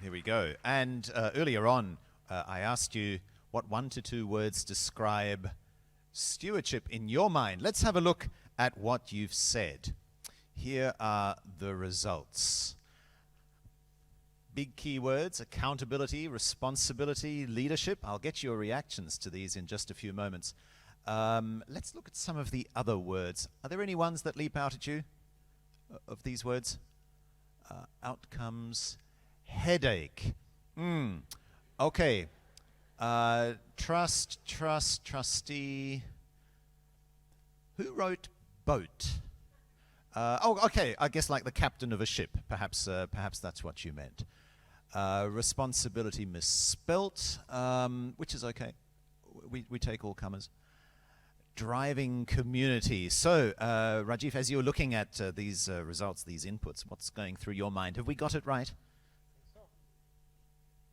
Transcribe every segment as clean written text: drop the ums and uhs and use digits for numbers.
Here we go. And earlier on, I asked you what 1 to 2 words describe stewardship in your mind. Let's have a look at what you've said. Here are the results. Big keywords: accountability, responsibility, leadership. I'll get your reactions to these in just a few moments. Let's look at some of the other words. Are there any ones that leap out at you of these words? Outcomes, headache. Okay. Trust, trustee. Who wrote boat? Okay, I guess like the captain of a ship. Perhaps that's what you meant. Responsibility misspelt, which is okay. We take all comers. Driving community. So, Rajiv, as you're looking at these results, these inputs, what's going through your mind? Have we got it right?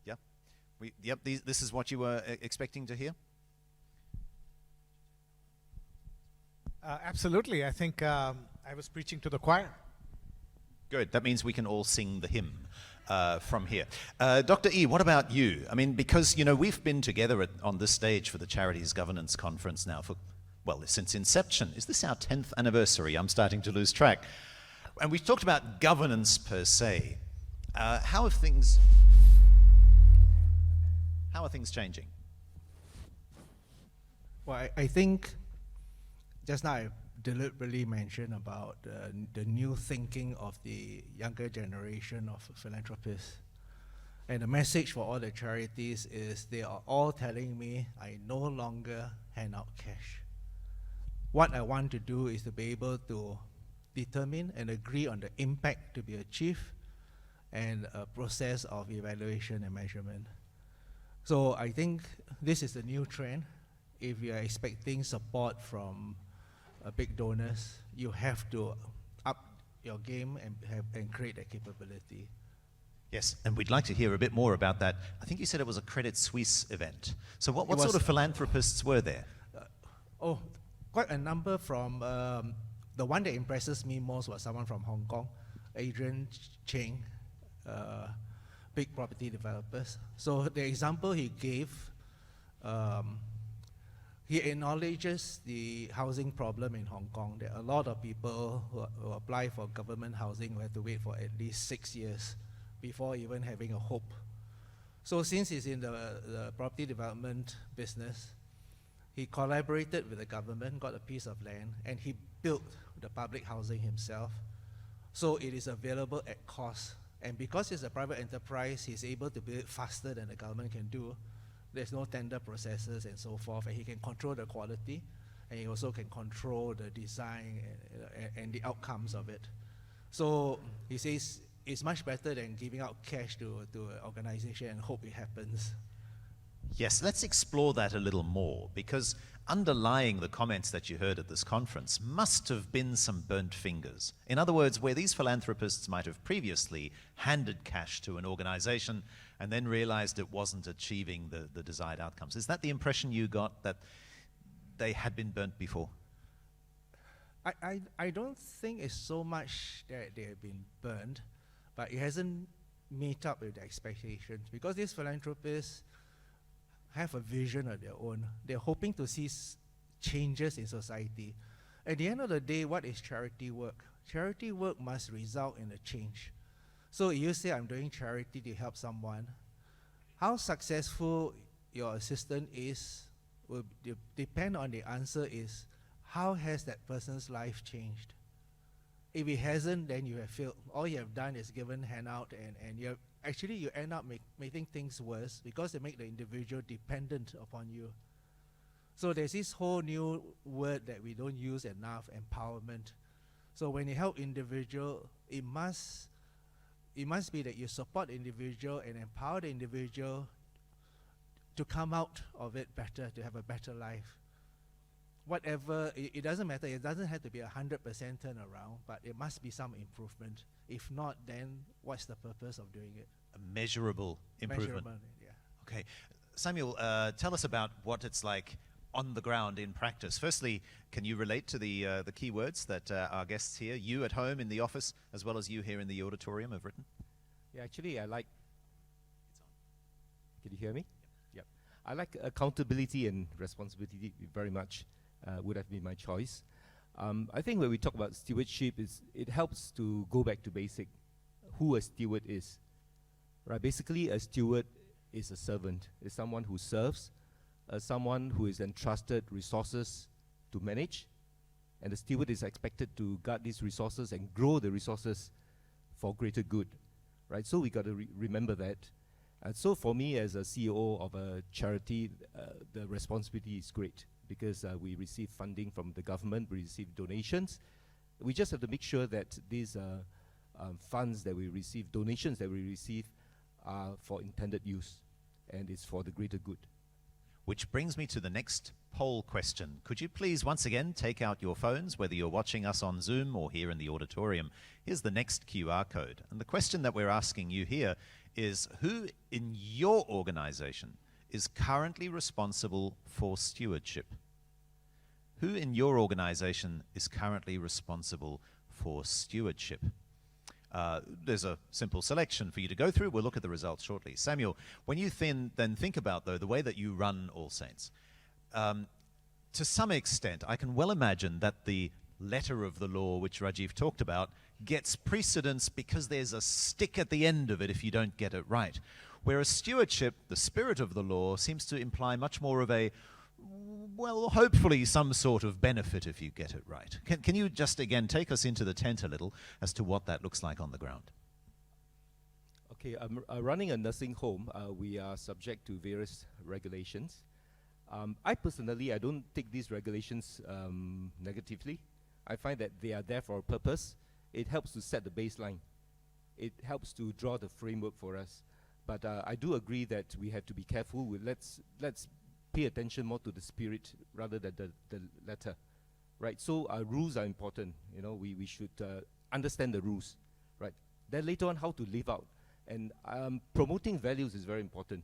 Yep. Yep. This is what you were expecting to hear. Absolutely. I think I was preaching to the choir. Good. That means we can all sing the hymn from here. Dr. E, what about you? I mean, because, you know, we've been together on this stage for the Charities Governance Conference now for, well, since inception. Is this our 10th anniversary? I'm starting to lose track. And we've talked about governance per se. How are things changing? Well, I think just now I deliberately mentioned about the new thinking of the younger generation of philanthropists. And the message for all the charities is they are all telling me I no longer hand out cash. What I want to do is to be able to determine and agree on the impact to be achieved and a process of evaluation and measurement. So I think this is the new trend. If you are expecting support from big donors, you have to up your game and create that capability. Yes, and we'd like to hear a bit more about that. I think you said it was a Credit Suisse event. So what sort of philanthropists were there? Quite a number from, the one that impresses me most was someone from Hong Kong, Adrian Cheng, big property developers. So the example he gave, he acknowledges the housing problem in Hong Kong. There are a lot of people who apply for government housing who have to wait for at least 6 years before even having a hope. So since he's in the property development business, he collaborated with the government, got a piece of land, and he built the public housing himself. So it is available at cost. And because it's a private enterprise, he's able to build it faster than the government can do. There's no tender processes and so forth, and he can control the quality, and he also can control the design and the outcomes of it. So he says it's much better than giving out cash to an organization and hope it happens. Yes, let's explore that a little more, because underlying the comments that you heard at this conference must have been some burnt fingers. In other words, where these philanthropists might have previously handed cash to an organization and then realized it wasn't achieving the desired outcomes. Is that the impression you got, that they had been burnt before? I don't think it's so much that they have been burned, but it hasn't met up with the expectations, because these philanthropists have a vision of their own. They're hoping to see changes in society. At the end of the day, what is charity work? Charity work must result in a change. So you say, I'm doing charity to help someone. How successful your assistant is will depend on the answer is, how has that person's life changed? If it hasn't, then you have failed. All you have done is given handout, and you end up making things worse, because they make the individual dependent upon you. So there's this whole new word that we don't use enough, empowerment. So when you help individual, it must be that you support the individual and empower the individual to come out of it better, to have a better life. Whatever, it doesn't matter. It doesn't have to be 100% turnaround, but it must be some improvement. If not, then what's the purpose of doing it? A measurable improvement. Measurable, yeah. Okay. Samuel, tell us about what it's like on the ground in practice. Firstly, can you relate to the key words that our guests here, you at home in the office, as well as you here in the auditorium, have written? Yeah, actually, I like Can you hear me? Yep. I like accountability and responsibility very much. Would have been my choice. I think when we talk about stewardship, it helps to go back to basic, who a steward is. Right? Basically, a steward is a servant. Is someone who serves, someone who is entrusted resources to manage, and the steward is expected to guard these resources and grow the resources for greater good. Right? So we got to remember that. So for me, as a CEO of a charity, the responsibility is great because we receive funding from the government, we receive donations. We just have to make sure that these funds that we receive, donations that we receive, are for intended use, and it's for the greater good. Which brings me to the next poll question. Could you please once again take out your phones, whether you're watching us on Zoom or here in the auditorium? Here's the next QR code. And the question that we're asking you here is, who in your organization is currently responsible for stewardship? Who in your organization is currently responsible for stewardship? There's a simple selection for you to go through. We'll look at the results shortly. Samuel, when you then think about, though, the way that you run All Saints, to some extent, I can well imagine that the letter of the law, which Rajiv talked about, gets precedence because there's a stick at the end of it if you don't get it right. Whereas stewardship, the spirit of the law, seems to imply much more of a, well, hopefully some sort of benefit if you get it right. Can you just, again, take us into the tent a little as to what that looks like on the ground? Okay, running a nursing home, we are subject to various regulations. I personally, I don't take these regulations negatively. I find that they are there for a purpose. It helps to set the baseline. It helps to draw the framework for us. But I do agree that we have to be careful with let's pay attention more to the spirit rather than the letter, right? So our rules are important. You know, we should understand the rules, right? Then later on, how to live out. And promoting values is very important,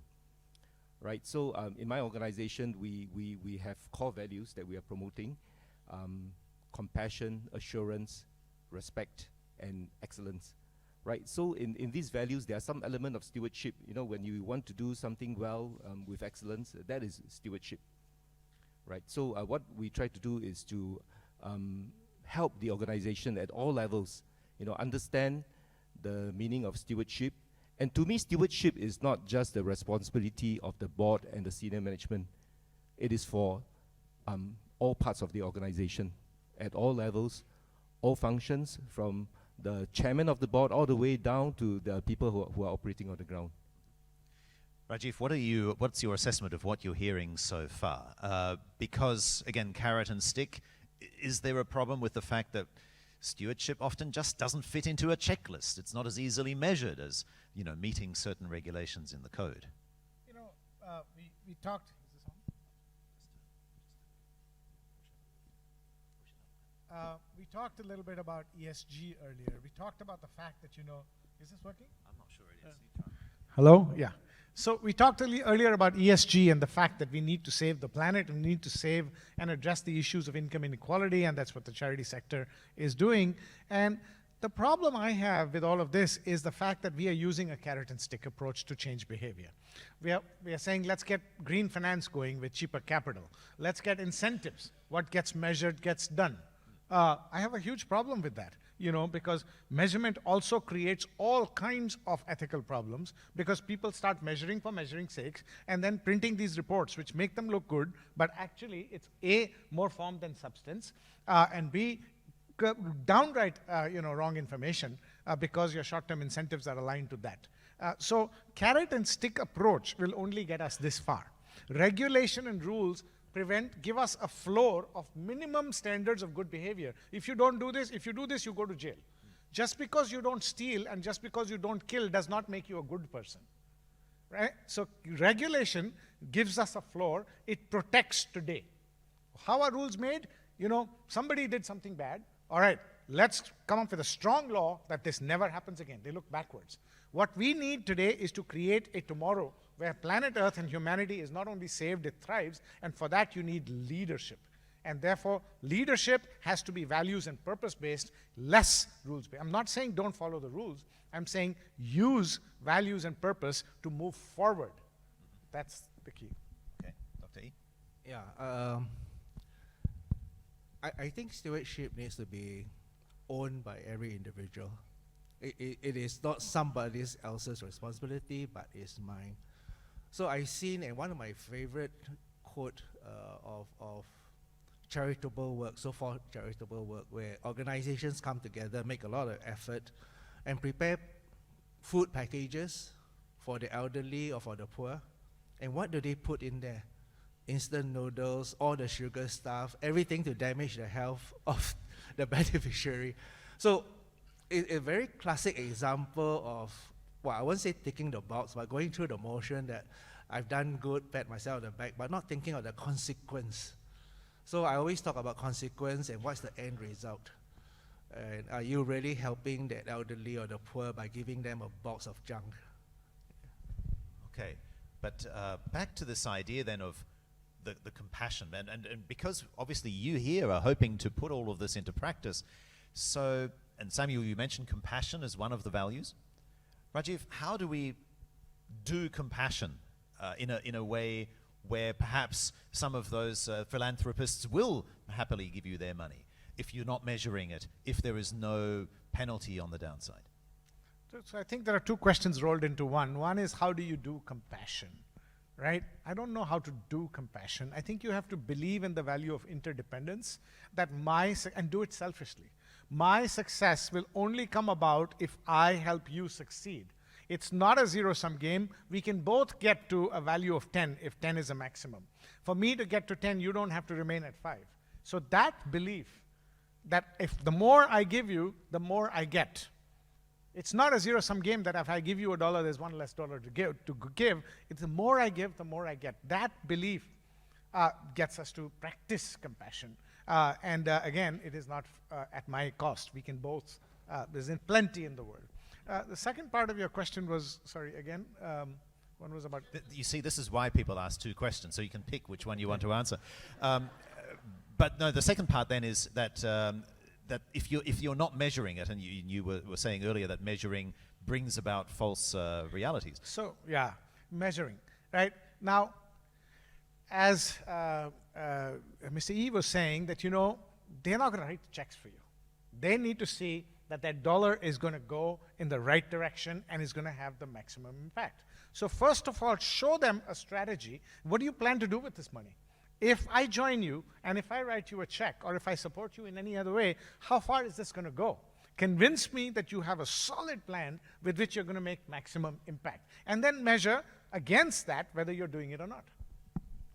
right? So in my organization, we have core values that we are promoting: compassion, assurance, respect, and excellence, right? So in these values, there are some element of stewardship. You know, when you want to do something well with excellence, that is stewardship, right? So what we try to do is to help the organization at all levels, you know, understand the meaning of stewardship. And to me, stewardship is not just the responsibility of the board and the senior management. It is for all parts of the organization, at all levels, all functions, from the chairman of the board all the way down to the people who are operating on the ground. Rajiv, what's your assessment of what you're hearing so far? Because, again, carrot and stick, is there a problem with the fact that stewardship often just doesn't fit into a checklist? It's not as easily measured as, you know, meeting certain regulations in the code. You know, we talked. Is this on? We talked a little bit about ESG earlier. We talked about the fact that, you know, is this working? I'm not sure it is. Hello? Yeah. So we talked earlier about ESG and the fact that we need to save the planet and we need to save and address the issues of income inequality, and that's what the charity sector is doing. And the problem I have with all of this is the fact that we are using a carrot and stick approach to change behavior. We are saying, let's get green finance going with cheaper capital. Let's get incentives. What gets measured gets done. I have a huge problem with that, you know, because measurement also creates all kinds of ethical problems, because people start measuring for measuring sakes and then printing these reports which make them look good, but actually it's A, more form than substance, and B, downright wrong information because your short-term incentives are aligned to that. So carrot and stick approach will only get us this far. Regulation and rules give us a floor of minimum standards of good behavior. If you don't do this, if you do this, you go to jail. Just because you don't steal and just because you don't kill does not make you a good person, right? So regulation gives us a floor. It protects today. How are rules made? You know, somebody did something bad. All right, let's come up with a strong law that this never happens again. They look backwards. What we need today is to create a tomorrow where planet Earth and humanity is not only saved, it thrives, and for that you need leadership. And therefore, leadership has to be values and purpose-based, less rules-based. I'm not saying don't follow the rules. I'm saying use values and purpose to move forward. That's the key. Okay, Dr. E? Yeah, I think stewardship needs to be owned by every individual. It is not somebody else's responsibility, but it's mine. So I've seen, and one of my favorite quote of charitable work, so-called charitable work, where organizations come together, make a lot of effort, and prepare food packages for the elderly or for the poor. And what do they put in there? Instant noodles, all the sugar stuff, everything to damage the health of the beneficiary. So it's a very classic example of, well, I won't say ticking the box, but going through the motion that I've done good, pat myself on the back, but not thinking of the consequence. So I always talk about consequence and what's the end result. And are you really helping that elderly or the poor by giving them a box of junk? Okay, but back to this idea then of the compassion, and because obviously you here are hoping to put all of this into practice, so, and Samuel, you mentioned compassion as one of the values. Rajiv, how do we do compassion in a way where perhaps some of those philanthropists will happily give you their money if you're not measuring it, if there is no penalty on the downside? So I think there are two questions rolled into one. One is, how do you do compassion, right? I don't know how to do compassion. I think you have to believe in the value of interdependence, that and do it selfishly. My success will only come about if I help you succeed. It's not a zero-sum game. We can both get to a value of 10 if 10 is a maximum. For me to get to 10, you don't have to remain at 5. So that belief, that if the more I give you, the more I get. It's not a zero-sum game that if I give you $1, there's one less dollar to give. It's the more I give, the more I get. That belief gets us to practice compassion. Again, it is not at my cost. We can both, there's plenty in the world. The second part of your question was, sorry, again, one was about... You see, this is why people ask two questions, so you can pick which one you want to answer. But no, the second part then is that that if you're not measuring it, and you were saying earlier that measuring brings about false realities. So yeah, measuring, right? Now, as Mr. E was saying, that, you know, they're not going to write checks for you. They need to see that that dollar is going to go in the right direction and is going to have the maximum impact. So first of all, show them a strategy. What do you plan to do with this money? If I join you, and if I write you a check, or if I support you in any other way, how far is this going to go? Convince me that you have a solid plan with which you're going to make maximum impact. And then measure against that whether you're doing it or not.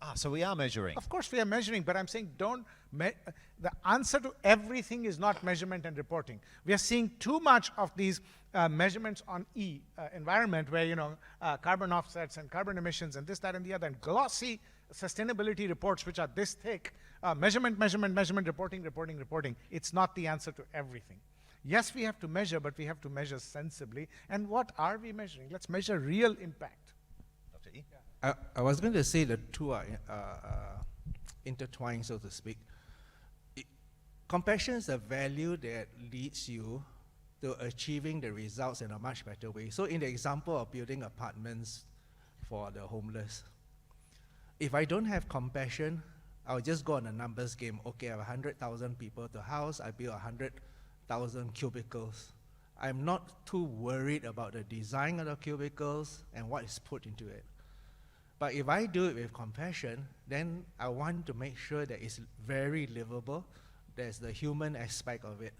Ah, so we are measuring. Of course we are measuring, but I'm saying the answer to everything is not measurement and reporting. We are seeing too much of these measurements on environment, where, you know, carbon offsets and carbon emissions and this, that, and the other, and glossy sustainability reports which are this thick, measurement, reporting. It's not the answer to everything. Yes, we have to measure, but we have to measure sensibly. And what are we measuring? Let's measure real impact. Dr. E? I was going to say the two are intertwined, so to speak. Compassion is a value that leads you to achieving the results in a much better way. So in the example of building apartments for the homeless, if I don't have compassion, I'll just go on a numbers game. Okay, I have 100,000 people to house, I build 100,000 cubicles. I'm not too worried about the design of the cubicles and what is put into it. But if I do it with compassion, then I want to make sure that it's very livable. There's the human aspect of it.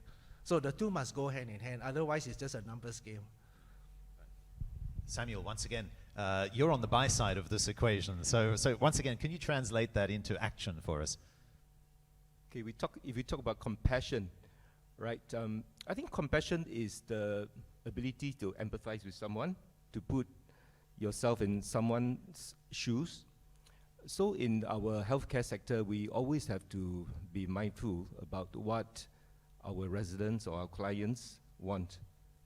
So the two must go hand in hand, otherwise it's just a numbers game. Samuel, once again, you're on the buy side of this equation. So once again, can you translate that into action for us? Okay, if we talk about compassion, right? I think compassion is the ability to empathize with someone, to put yourself in someone's shoes. So in our healthcare sector, we always have to be mindful about what our residents or our clients want,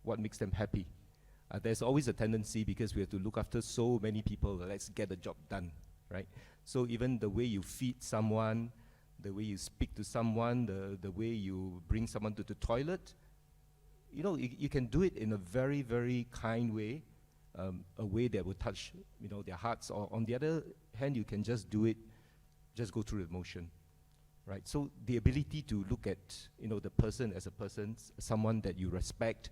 what makes them happy. There's always a tendency, because we have to look after so many people, let's get the job done, right? So even the way you feed someone, the way you speak to someone, the way you bring someone to the toilet, you know, you can do it in a very, very kind way, a way that will touch, their hearts. Or on the other hand, you can just do it, just go through the motion, right? So the ability to look at, the person as a person, someone that you respect.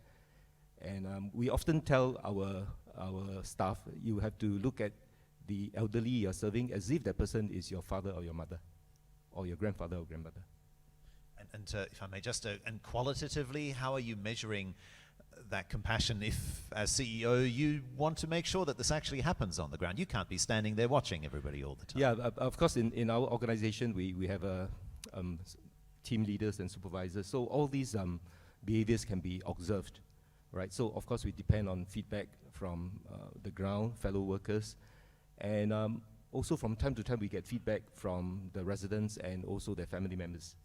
And we often tell our staff, you have to look at the elderly you're serving as if that person is your father or your mother, or your grandfather or grandmother. And if I may just, and qualitatively, how are you measuring that compassion if, as CEO, you want to make sure that this actually happens on the ground? You can't be standing there watching everybody all the time. Yeah, of course, in our organization, we have team leaders and supervisors. So all these behaviors can be observed, right? So, of course, we depend on feedback from the ground, fellow workers. And also from time to time, we get feedback from the residents and also their family members.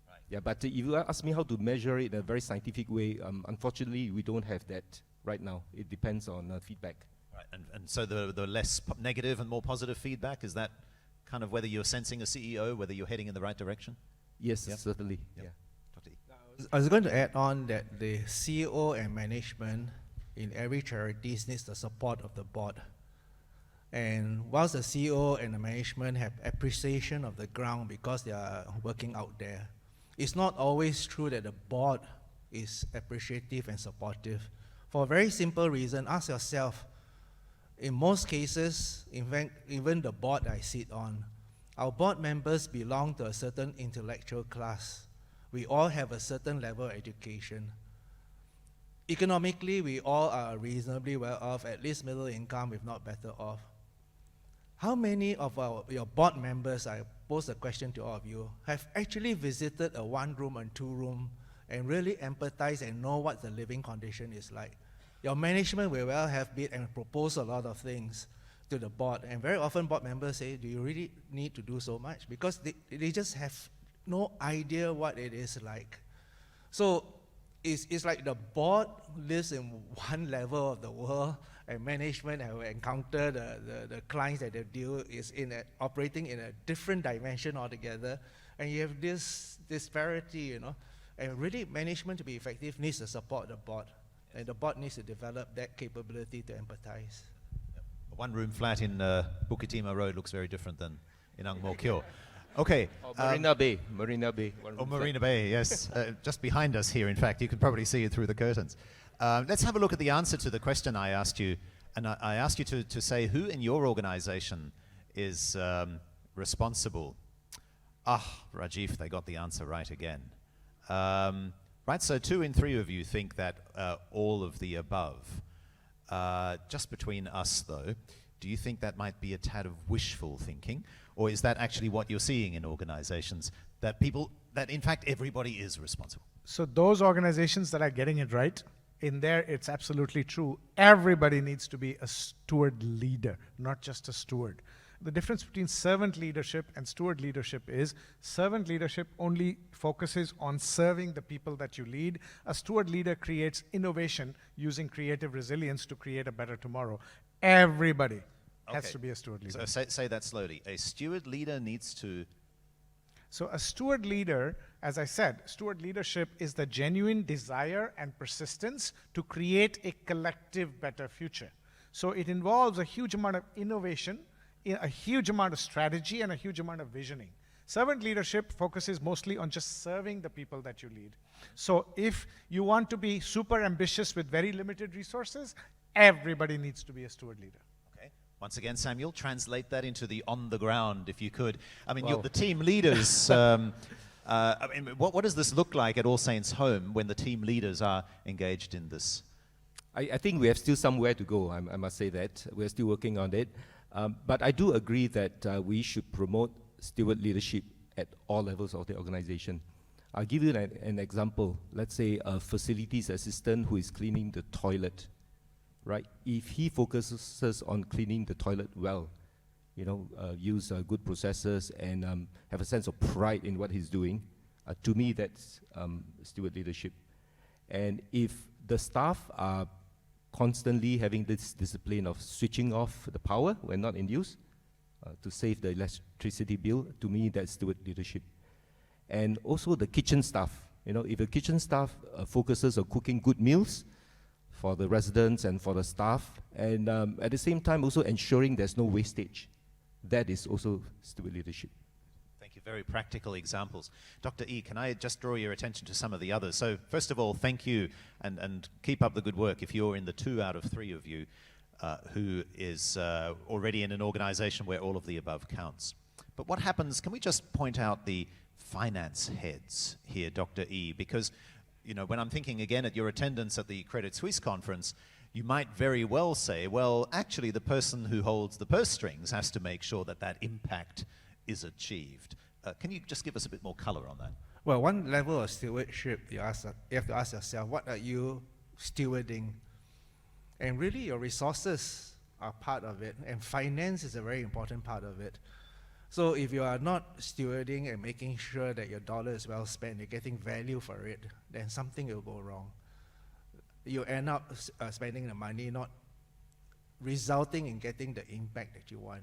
Right. Yeah, but if you ask me how to measure it in a very scientific way, unfortunately, we don't have that right now. It depends on feedback. Right, and so the less negative and more positive feedback, is that kind of whether you're sensing a CEO, whether you're heading in the right direction? Yes, Yep. certainly. Yep. Yeah. Dr. E. I was going to add on that the CEO and management in every charity needs the support of the board. And whilst the CEO and the management have appreciation of the ground because they are working out there, it's not always true that the board is appreciative and supportive. For a very simple reason, ask yourself, in most cases, in fact, even the board I sit on, our board members belong to a certain intellectual class. We all have a certain level of education. Economically, we all are reasonably well off, at least middle income, if not better off. How many of your board members, I pose the question to all of you, have actually visited a one-room and two-room and really empathize and know what the living condition is like? Your management will well have been and propose a lot of things to the board, and very often board members say, do you really need to do so much? Because they just have no idea what it is like. So it's like the board lives in one level of the world, and management have encountered the clients that they deal is operating in a different dimension altogether, and you have this disparity, and really management to be effective needs to support the board, and the board needs to develop that capability to empathize. A one-room flat in Bukit Timah Road looks very different than in Ang Mo Kio. Okay. Marina Bay. Marina Bay. Marina Bay, yes. Just behind us here, in fact. You can probably see it through the curtains. Let's have a look at the answer to the question I asked you. And I asked you to say who in your organization is responsible. Rajiv, they got the answer right again. Right, so 2 in 3 of you think that all of the above. Just between us, though, do you think that might be a tad of wishful thinking? Or is that actually what you're seeing in organizations, that in fact everybody is responsible? So those organizations that are getting it right, in there it's absolutely true. Everybody needs to be a steward leader, not just a steward. The difference between servant leadership and steward leadership is servant leadership only focuses on serving the people that you lead. A steward leader creates innovation using creative resilience to create a better tomorrow. Everybody has to be a steward leader. So say that slowly. A steward leader needs to... So a steward leader, as I said, steward leadership is the genuine desire and persistence to create a collective better future. So it involves a huge amount of innovation, a huge amount of strategy, and a huge amount of visioning. Servant leadership focuses mostly on just serving the people that you lead. So if you want to be super ambitious with very limited resources, everybody needs to be a steward leader. Okay. Once again, Samuel, translate that into the on the ground, if you could. I mean, Wow. the team leaders, I mean, what does this look like at All Saints Home when the team leaders are engaged in this? I think we have still somewhere to go, I must say that. We're still working on it. But I do agree that we should promote steward leadership at all levels of the organization. I'll give you an example. Let's say a facilities assistant who is cleaning the toilet, right? If he focuses on cleaning the toilet well, use good processes and have a sense of pride in what he's doing, to me that's steward leadership. And if the staff are constantly having this discipline of switching off the power when not in use to save the electricity bill, to me that's steward leadership. And also the kitchen staff. If the kitchen staff focuses on cooking good meals for the residents and for the staff, and at the same time also ensuring there's no wastage. That is also steward leadership. Thank you. Very practical examples. Dr. E, can I just draw your attention to some of the others? So first of all, thank you, and keep up the good work if you're in the 2 out of 3 of you who is already in an organization where all of the above counts. But what happens, can we just point out the finance heads here, Dr. E, because you know, when I'm thinking again at your attendance at the Credit Suisse conference, you might very well say, well, actually the person who holds the purse strings has to make sure that that impact is achieved. Can you just give us a bit more color on that? Well, one level of stewardship, you have to ask yourself, what are you stewarding? And really your resources are part of it, and finance is a very important part of it. So if you are not stewarding and making sure that your dollar is well spent, you're getting value for it, then something will go wrong. You end up spending the money not resulting in getting the impact that you want.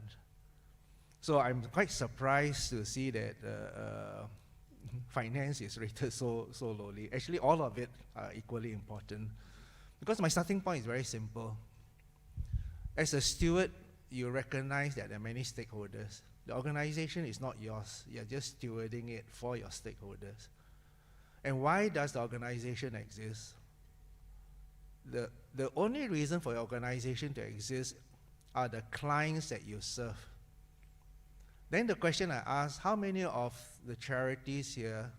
So I'm quite surprised to see that finance is rated so lowly. Actually, all of it are equally important. Because my starting point is very simple. As a steward, you recognize that there are many stakeholders. The organization is not yours. You're just stewarding it for your stakeholders. And why does the organization exist? The only reason for your organization to exist are the clients that you serve. Then the question I ask, how many of the charities here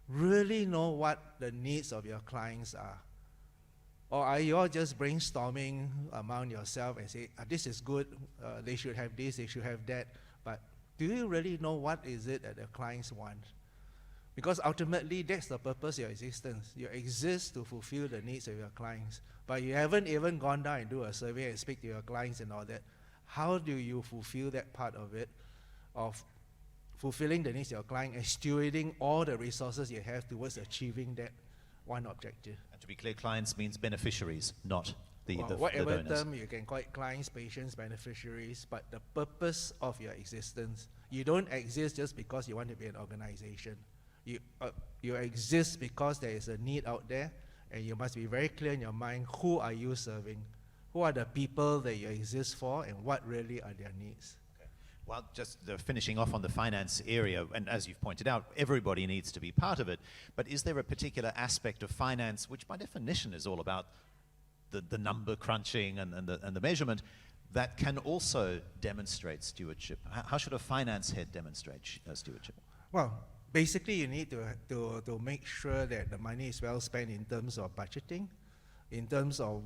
really know what the needs of your clients are? Or are you all just brainstorming among yourself and say, this is good, they should have this, they should have that, but do you really know what is it that the clients want? Because ultimately, that's the purpose of your existence. You exist to fulfill the needs of your clients, but you haven't even gone down and do a survey and speak to your clients and all that. How do you fulfill that part of it, of fulfilling the needs of your client and stewarding all the resources you have towards achieving that one objective? And to be clear, clients means beneficiaries, not the whatever donors. term you can call it, clients, patients, beneficiaries, but the purpose of your existence. You don't exist just because you want to be an organization. You exist because there is a need out there, and you must be very clear in your mind, who are you serving? Who are the people that you exist for, and what really are their needs? Well, just finishing off on the finance area, and as you've pointed out, everybody needs to be part of it, but is there a particular aspect of finance, which by definition is all about the number crunching and the measurement, that can also demonstrate stewardship? How should a finance head demonstrate stewardship? Well, basically you need to make sure that the money is well spent in terms of budgeting, in terms of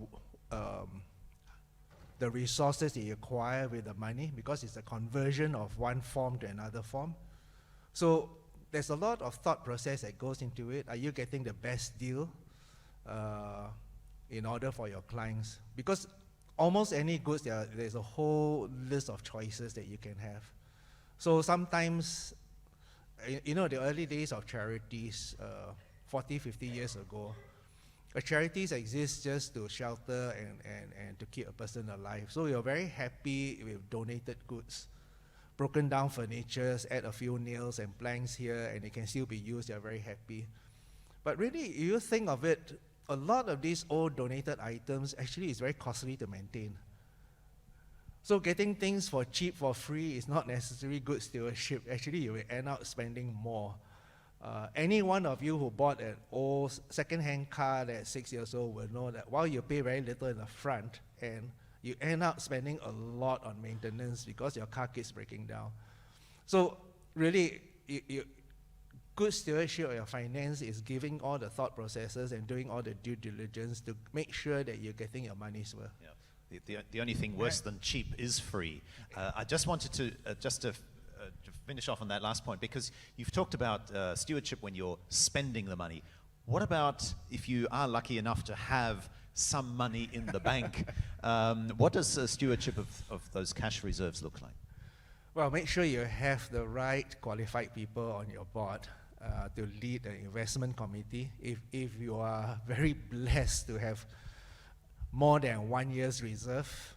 the resources that you acquire with the money, because it's a conversion of one form to another form. So there's a lot of thought process that goes into it. Are you getting the best deal in order for your clients? Because almost any goods, there's a whole list of choices that you can have. So sometimes, you know, the early days of charities, 40, 50 years ago, charities exist just to shelter and to keep a person alive. So you're very happy with donated goods. Broken down furnitures, add a few nails and planks here, and it can still be used, you're very happy. But really, you think of it, a lot of these old donated items actually is very costly to maintain. So getting things for cheap, for free, is not necessarily good stewardship. Actually, you will end up spending more. Any one of you who bought an old second-hand car that's 6 years old will know that while you pay very little in the front, and you end up spending a lot on maintenance because your car keeps breaking down. So really, good stewardship of your finance is giving all the thought processes and doing all the due diligence to make sure that you're getting your money's worth. Yeah. The only thing worse than cheap is free. I just wanted to to finish off on that last point, because you've talked about stewardship when you're spending the money. What about if you are lucky enough to have some money in the bank? What does stewardship of those cash reserves look like? Well, make sure you have the right qualified people on your board to lead the investment committee. If you are very blessed to have more than 1 year's reserve,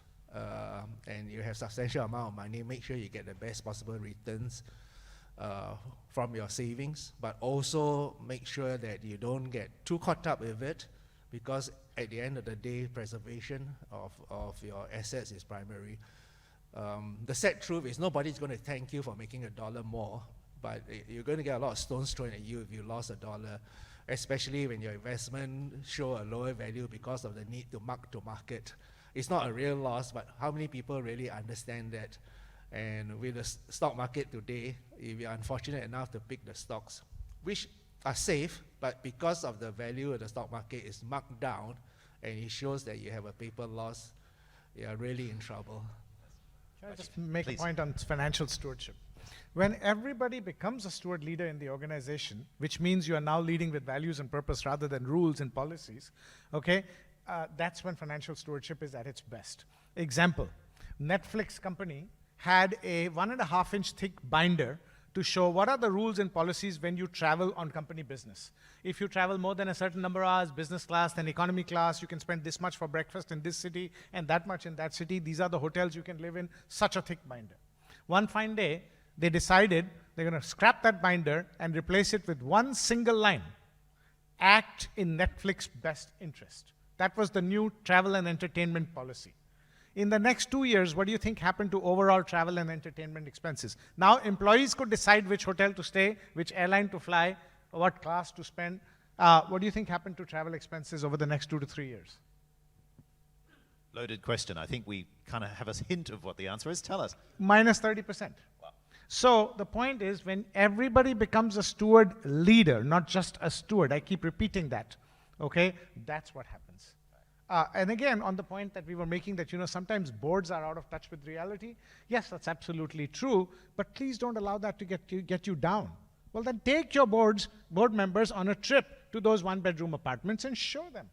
and you have substantial amount of money, make sure you get the best possible returns from your savings, but also make sure that you don't get too caught up with it, because at the end of the day, preservation of your assets is primary. The sad truth is nobody's going to thank you for making $1 more, but you're going to get a lot of stones thrown at you if you lost $1, especially when your investment show a lower value because of the need to mark to market. It's not a real loss, but how many people really understand that? And with the stock market today, if you're unfortunate enough to pick the stocks, which are safe, but because of the value of the stock market is marked down, and it shows that you have a paper loss, you're really in trouble. Can I just make Please. a point on financial stewardship? When everybody becomes a steward leader in the organization, which means you are now leading with values and purpose rather than rules and policies, okay, that's when financial stewardship is at its best. Example, Netflix company had a 1.5-inch thick binder to show what are the rules and policies when you travel on company business. If you travel more than a certain number of hours, business class, then economy class, you can spend this much for breakfast in this city and that much in that city. These are the hotels you can live in, such a thick binder. One fine day, they decided they're going to scrap that binder and replace it with one single line: act in Netflix's best interest. That was the new travel and entertainment policy. In the next 2 years, what do you think happened to overall travel and entertainment expenses? Now employees could decide which hotel to stay, which airline to fly, or what class to spend. What do you think happened to travel expenses over the next 2 to 3 years? Loaded question. I think we kind of have a hint of what the answer is. Tell us. Minus 30%. Wow. So the point is, when everybody becomes a steward leader, not just a steward, I keep repeating that, okay, that's what happens. And again, on the point that we were making that, sometimes boards are out of touch with reality. Yes, that's absolutely true, but please don't allow that to get you down. Well, then take your board members on a trip to those one-bedroom apartments and show them.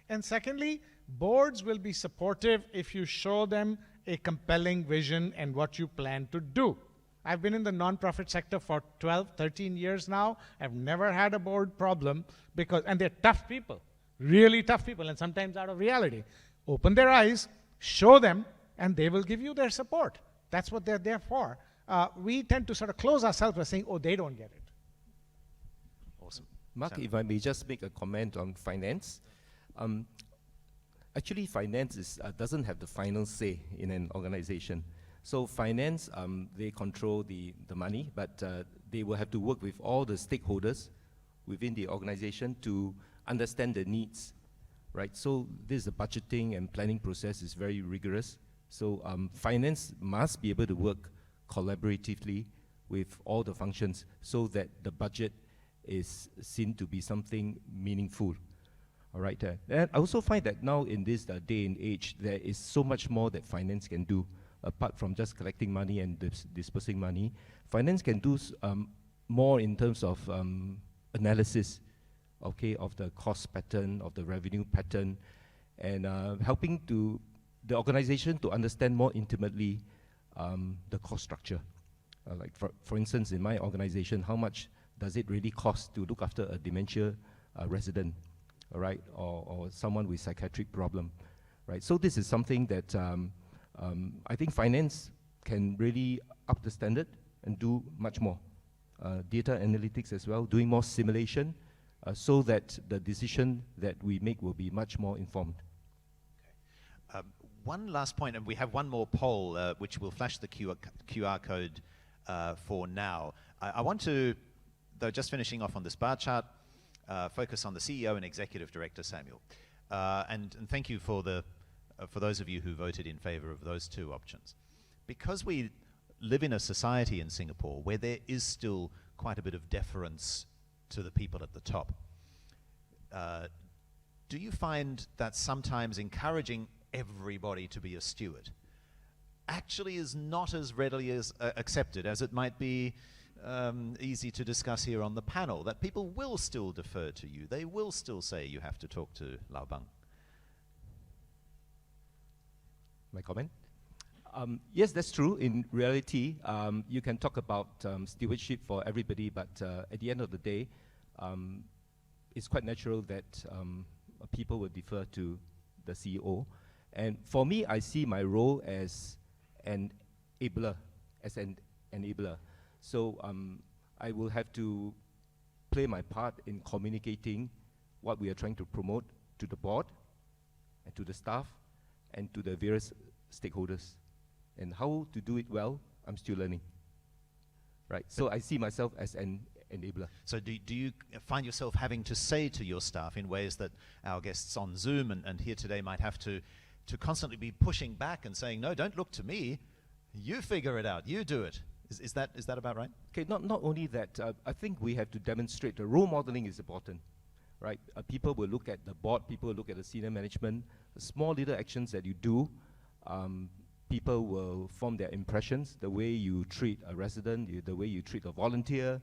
And secondly, boards will be supportive if you show them a compelling vision and what you plan to do. I've been in the nonprofit sector for 12, 13 years now. I've never had a board problem and they're tough people. Really tough people, and sometimes out of reality. Open their eyes, show them, and they will give you their support. That's what they're there for. We tend to sort of close ourselves by saying, oh, they don't get it. Awesome. Mark, Sam. if I may just make a comment on finance. Actually, finance doesn't have the final say in an organization. So finance, they control the money, but they will have to work with all the stakeholders within the organization to understand the needs, right? So this the budgeting and planning process is very rigorous. So finance must be able to work collaboratively with all the functions so that the budget is seen to be something meaningful. All right. And I also find that now in this day and age, there is so much more that finance can do apart from just collecting money and dispersing money. Finance can do more in terms of analysis, okay, of the cost pattern, of the revenue pattern, and helping the organization to understand more intimately the cost structure. Like for instance, in my organization, how much does it really cost to look after a dementia resident, all right, or someone with psychiatric problem, right? So this is something that I think finance can really up the standard and do much more. Data analytics as well, doing more simulation, so that the decision that we make will be much more informed. Okay. One last point, and we have one more poll, which will flash the QR code for now. I want to, though, just finishing off on this bar chart, focus on the CEO and Executive Director, Samuel. And thank you for those of you who voted in favor of those two options. Because we live in a society in Singapore where there is still quite a bit of deference to the people at the top. Do you find that sometimes encouraging everybody to be a steward actually is not as readily accepted as it might be easy to discuss here on the panel, that people will still defer to you? They will still say you have to talk to Lau Bang. My comment? Yes, that's true. In reality, you can talk about stewardship for everybody, but at the end of the day, it's quite natural that people will defer to the CEO. And for me, I see my role as an enabler, So I will have to play my part in communicating what we are trying to promote to the board, and to the staff, and to the various stakeholders. And how to do it well, I'm still learning. Right, so I see myself as an enabler. So do you find yourself having to say to your staff in ways that our guests on Zoom and here today might have to constantly be pushing back and saying, no, don't look to me, you figure it out, you do it. Is that about right? Okay, not only that, I think we have to demonstrate the role modeling is important, right? People will look at the board, people will look at the senior management, the small little actions that you do, people will form their impressions, the way you treat a resident, the way you treat a volunteer,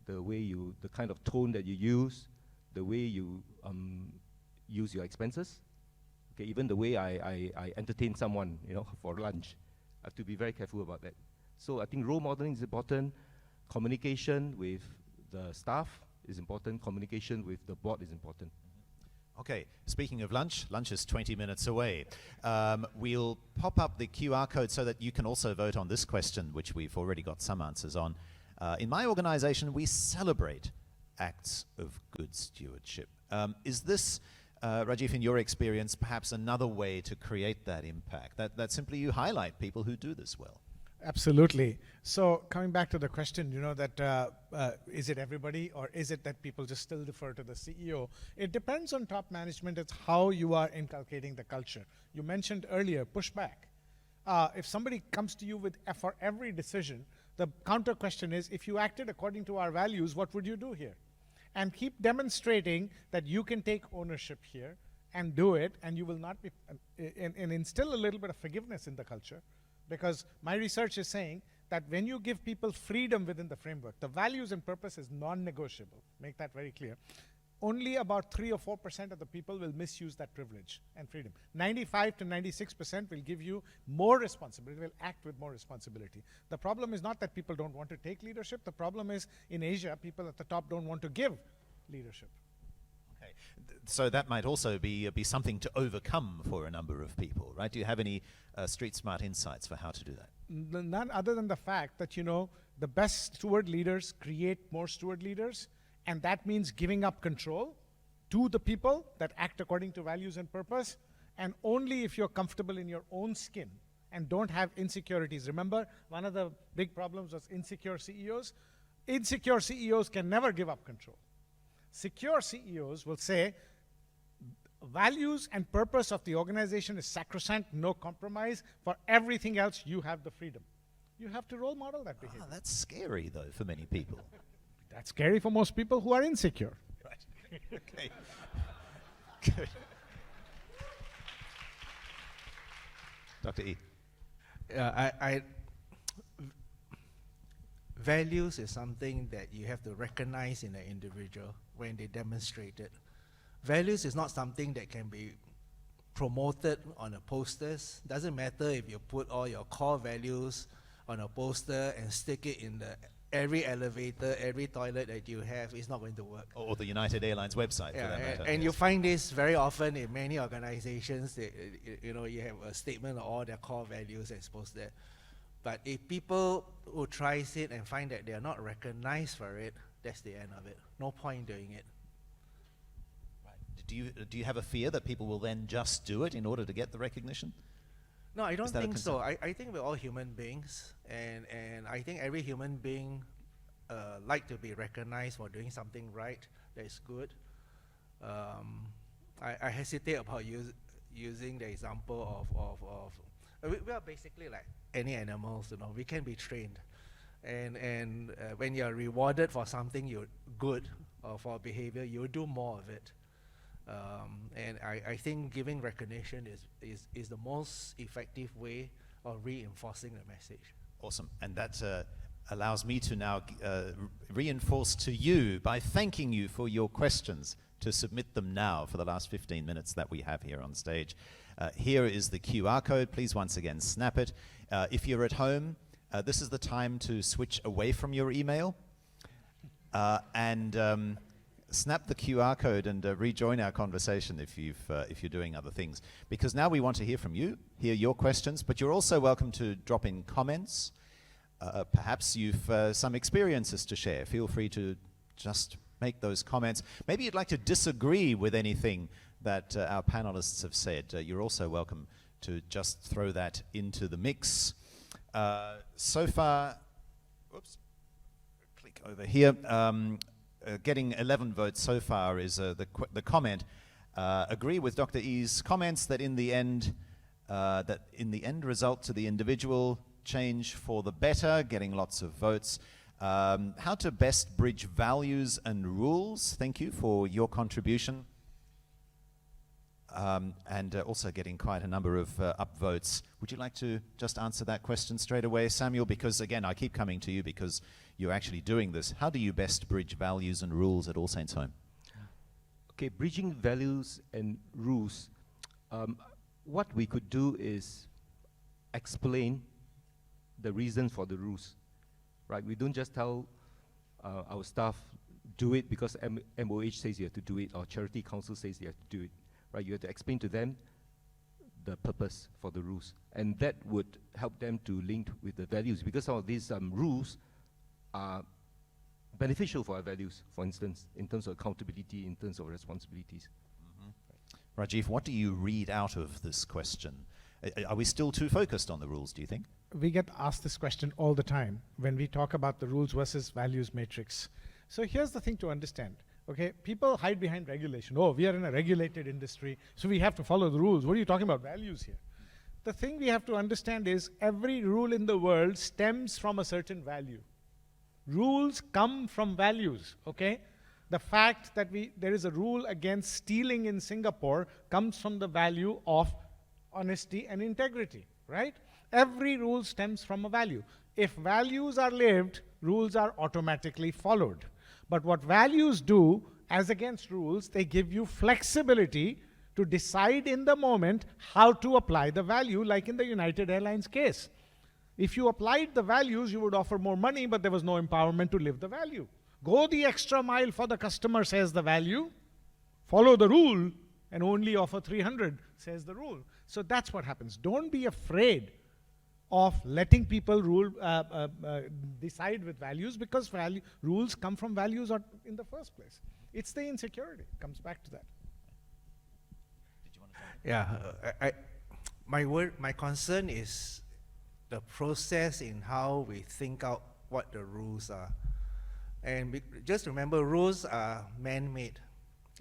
the kind of tone that you use, the way you use your expenses. Okay, even the way I entertain someone, for lunch. I have to be very careful about that. So I think role modeling is important. Communication with the staff is important. Communication with the board is important. Okay, speaking of lunch is 20 minutes away. We'll pop up the QR code so that you can also vote on this question, which we've already got some answers on. In my organization, we celebrate acts of good stewardship. Is this, Rajiv, in your experience, perhaps another way to create that impact? That simply you highlight people who do this well? Absolutely. So coming back to the question, is it everybody or is it that people just still defer to the CEO? It depends on top management. It's how you are inculcating the culture. You mentioned earlier, pushback. If somebody comes to you with, for every decision, the counter question is, if you acted according to our values, what would you do here? And keep demonstrating that you can take ownership here and do it, and you will not be, and instill a little bit of forgiveness in the culture. Because my research is saying that when you give people freedom within the framework, the values and purpose is non-negotiable. Make that very clear. Only about 3 or 4% of the people will misuse that privilege and freedom. 95 to 96% will give you more responsibility, will act with more responsibility. The problem is not that people don't want to take leadership. The problem is in Asia, people at the top don't want to give leadership. Okay. So that might also be something to overcome for a number of people, right? Do you have any street smart insights for how to do that? None other than the fact that, the best steward leaders create more steward leaders, and that means giving up control to the people that act according to values and purpose, and only if you're comfortable in your own skin and don't have insecurities. Remember, one of the big problems was insecure CEOs. Insecure CEOs can never give up control. Secure CEOs will say, values and purpose of the organization is sacrosanct, no compromise. For everything else, you have the freedom. You have to role model that behavior. That's scary, though, for many people. That's scary for most people who are insecure. Right. Okay. Good. Dr. E. Values is something that you have to recognize in an individual when they demonstrate it. Values is not something that can be promoted on a posters. Doesn't matter if you put all your core values on a poster and stick it in every elevator, every toilet that you have, it's not going to work. Or the United Airlines website, for that matter. And you find this very often in many organizations. You have a statement of all their core values exposed there. But if people who tries it and find that they are not recognized for it, that's the end of it. No point doing it. Right. Do you have a fear that people will then just do it in order to get the recognition? No, I don't think so. I think we're all human beings, and I think every human being like to be recognized for doing something right that is good. I hesitate about using the example of we are basically like any animals, we can be trained. And when you're rewarded for something you're good or for behavior, you'll do more of it. And I think giving recognition is the most effective way of reinforcing the message. Awesome. And that allows me to now reinforce to you by thanking you for your questions, to submit them now for the last 15 minutes that we have here on stage. Here is the QR code. Please once again snap it. If you're at home, this is the time to switch away from your email and snap the QR code and rejoin our conversation if you're doing other things. Because now we want to hear from you, hear your questions, but you're also welcome to drop in comments. Perhaps you've some experiences to share. Feel free to just make those comments. Maybe you'd like to disagree with anything that our panelists have said, you're also welcome to just throw that into the mix. So far, whoops, click over here. Getting 11 votes so far is the comment. Agree with Dr. E's comments that in the end result to the individual, change for the better, getting lots of votes. How to best bridge values and rules. Thank you for your contribution. And also getting quite a number of upvotes. Would you like to just answer that question straight away, Samuel? Because again, I keep coming to you because you're actually doing this. How do you best bridge values and rules at All Saints Home? Okay, bridging values and rules. What we could do is explain the reason for the rules, right? We don't just tell our staff, do it because MOH says you have to do it, or Charity Council says you have to do it, right? You have to explain to them the purpose for the rules. And that would help them to link with the values, because some of these rules are beneficial for our values, for instance, in terms of accountability, in terms of responsibilities. Rajiv, what do you read out of this question? Are we still too focused on the rules, do you think? We get asked this question all the time when we talk about the rules versus values matrix. So here's the thing to understand. Okay, people hide behind regulation. Oh, we are in a regulated industry, so we have to follow the rules. What are you talking about values here? The thing we have to understand is every rule in the world stems from a certain value. Rules come from values, okay? The fact that there is a rule against stealing in Singapore comes from the value of honesty and integrity, right? Every rule stems from a value. If values are lived, rules are automatically followed. But what values do, as against rules, they give you flexibility to decide in the moment how to apply the value, like in the United Airlines case. If you applied the values, you would offer more money, but there was no empowerment to live the value. Go the extra mile for the customer, says the value. Follow the rule, and only offer 300, says the rule. So that's what happens. Don't be afraid of letting people decide with values, because rules come from values in the first place. It's the insecurity. It comes back to that. Did you want to say? Yeah, my concern is the process in how we think out what the rules are. And just remember, rules are man-made.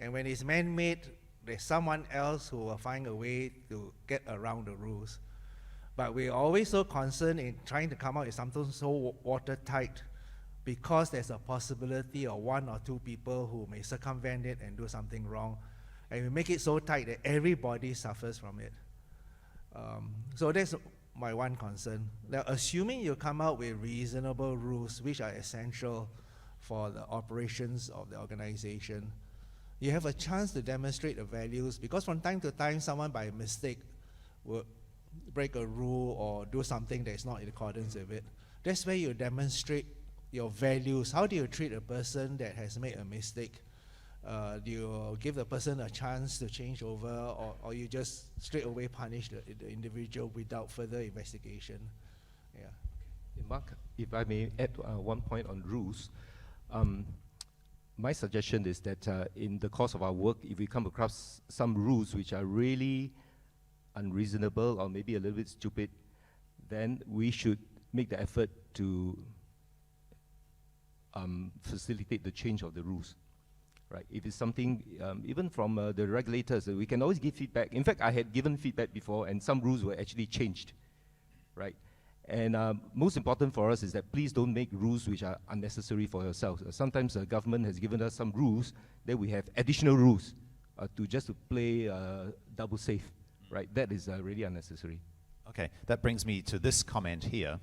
And when it's man-made, there's someone else who will find a way to get around the rules. But we're always so concerned in trying to come up with something so watertight, because there's a possibility of one or two people who may circumvent it and do something wrong. And we make it so tight that everybody suffers from it. So that's my one concern. Now, assuming you come out with reasonable rules, which are essential for the operations of the organization, you have a chance to demonstrate the values, because from time to time, someone by mistake will break a rule or do something that is not in accordance with it. That's where you demonstrate your values. How do you treat a person that has made a mistake? Do you give the person a chance to change over, or you just straight away punish the individual without further investigation? Yeah. Mark, if I may add one point on rules, my suggestion is that in the course of our work, if we come across some rules which are really unreasonable or maybe a little bit stupid, then we should make the effort to facilitate the change of the rules. Right? If it's something, even from the regulators, we can always give feedback. In fact, I had given feedback before, and some rules were actually changed. Right? And most important for us is that please don't make rules which are unnecessary for yourselves. Sometimes the government has given us some rules, then we have additional rules to play double safe. Right? That is really unnecessary. Okay, that brings me to this comment here.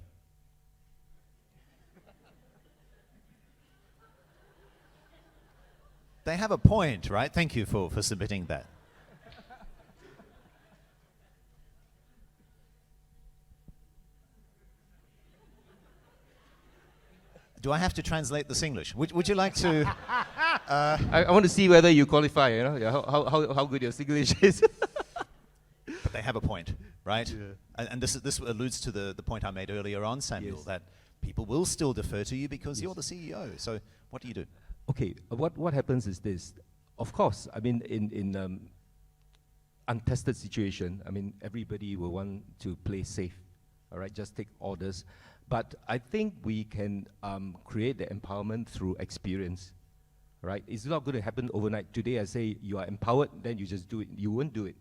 They have a point, right? Thank you for submitting that. Do I have to translate this English? Would you like to? I want to see whether you qualify, you know, how good your English is. But they have a point, right? Yeah. And this alludes to the point I made earlier on, Samuel, yes, that people will still defer to you because, yes, you're the CEO. So what do you do? Okay, what happens is this. Of course, I mean, untested situation. I mean, everybody will want to play safe, all right, just take orders. But I think we can create the empowerment through experience, right? It's not going to happen overnight. Today I say you are empowered, then you just do it. You won't do it.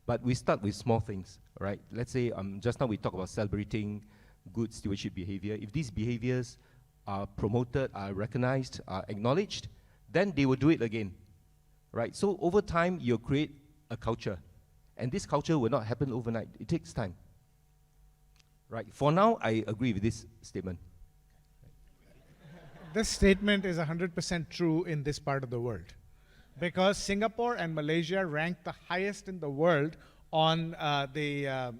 But we start with small things, right? Let's say just now we talked about celebrating good stewardship behavior. If these behaviors are promoted, are recognized, are acknowledged, then they will do it again, right? So over time, you'll create a culture. And this culture will not happen overnight. It takes time. Right. For now, I agree with this statement. This statement is 100% true in this part of the world, because Singapore and Malaysia rank the highest in the world on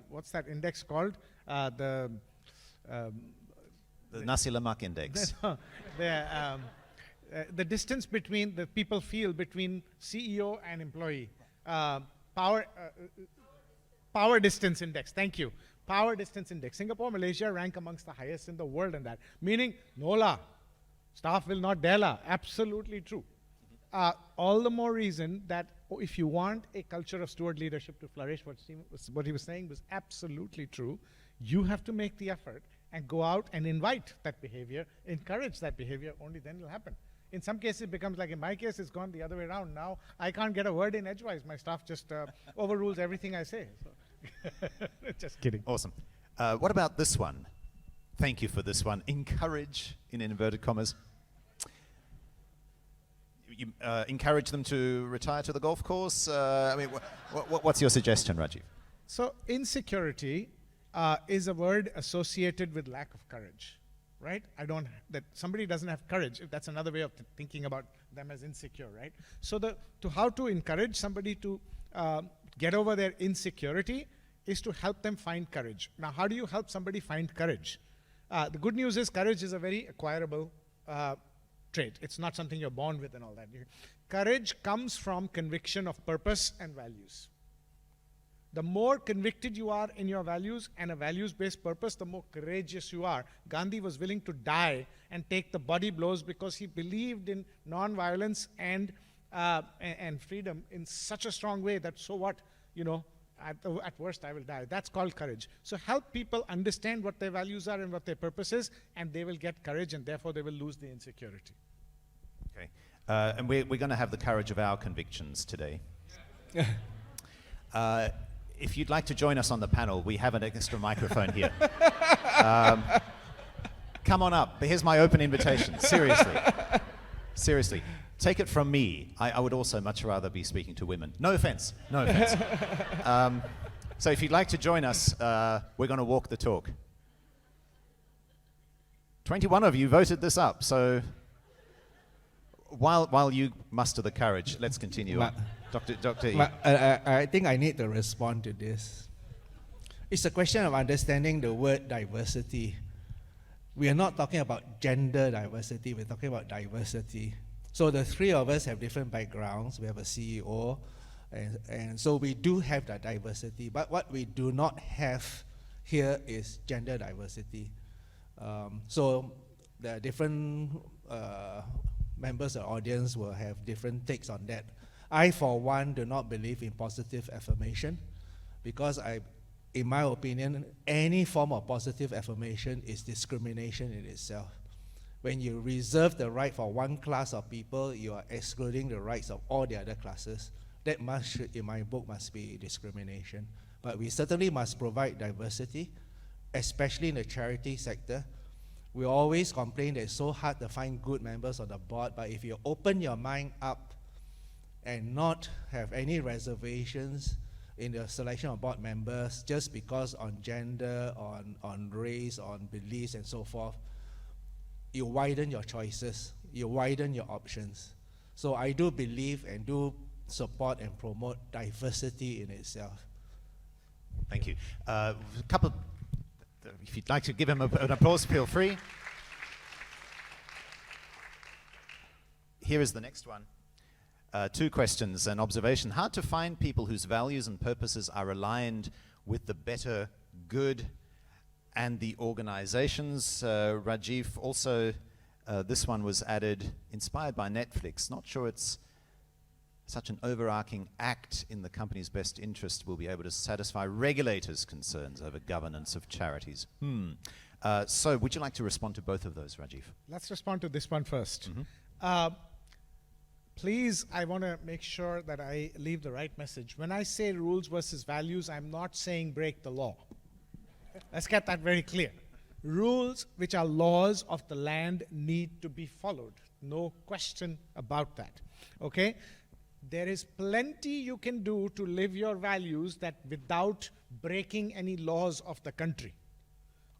what's that index called? The Nasi Lemak Index. The distance between the people feel between CEO and employee. Power distance index. Thank you. Power distance index. Singapore, Malaysia rank amongst the highest in the world in that. Meaning, nola, staff will not dela. Absolutely true. All the more reason that if you want a culture of steward leadership to flourish, what he was saying was absolutely true. You have to make the effort and go out and invite that behavior, encourage that behavior, only then it'll happen. In some cases, it becomes like, in my case, it's gone the other way around. Now, I can't get a word in edgewise. My staff just overrules everything I say. So. Just kidding. Awesome. What about this one? Thank you for this one. Encourage, in inverted commas. You encourage them to retire to the golf course? I mean, what's your suggestion, Rajiv? So insecurity is a word associated with lack of courage, right? That somebody doesn't have courage. That's another way of thinking about them as insecure, right? So how to encourage somebody to get over their insecurity is to help them find courage. Now, how do you help somebody find courage? The good news is courage is a very acquirable trait. It's not something you're born with and all that. Courage comes from conviction of purpose and values. The more convicted you are in your values and a values-based purpose, the more courageous you are. Gandhi was willing to die and take the body blows because he believed in non-violence and freedom in such a strong way that, so what, at worst I will die. That's called courage. So help people understand what their values are and what their purpose is, and they will get courage, and therefore they will lose the insecurity. Okay. And we're going to have the courage of our convictions today. If you'd like to join us on the panel, we have an extra microphone here. Come on up. Here's my open invitation. Seriously. Take it from me. I would also much rather be speaking to women. No offense. So if you'd like to join us, we're going to walk the talk. 21 of you voted this up, so while you muster the courage, let's continue on. Dr. E. I think I need to respond to this. It's a question of understanding the word diversity. We are not talking about gender diversity, we're talking about diversity. So the three of us have different backgrounds. We have a CEO, and so we do have that diversity. But what we do not have here is gender diversity. So the different members of the audience will have different takes on that. I, for one, do not believe in positive affirmation because in my opinion, any form of positive affirmation is discrimination in itself. When you reserve the right for one class of people, you are excluding the rights of all the other classes. That in my book, must be discrimination. But we certainly must provide diversity, especially in the charity sector. We always complain that it's so hard to find good members on the board, but if you open your mind up and not have any reservations in the selection of board members just because on gender, on race, on beliefs and so forth, you widen your choices, you widen your options. So I do believe and do support and promote diversity in itself. Thank you. If you'd like to give him an applause, feel free. Here is the next one. 2 questions and observation. Hard to find people whose values and purposes are aligned with the better good and the organizations. Rajiv, also this one was added, inspired by Netflix. Not sure it's such an overarching act in the company's best interest will be able to satisfy regulators' concerns over governance of charities? So would you like to respond to both of those, Rajiv? Let's respond to this one first. Please, I want to make sure that I leave the right message. When I say rules versus values, I'm not saying break the law. Let's get that very clear. Rules, which are laws of the land, need to be followed. No question about that. Okay? There is plenty you can do to live your values that without breaking any laws of the country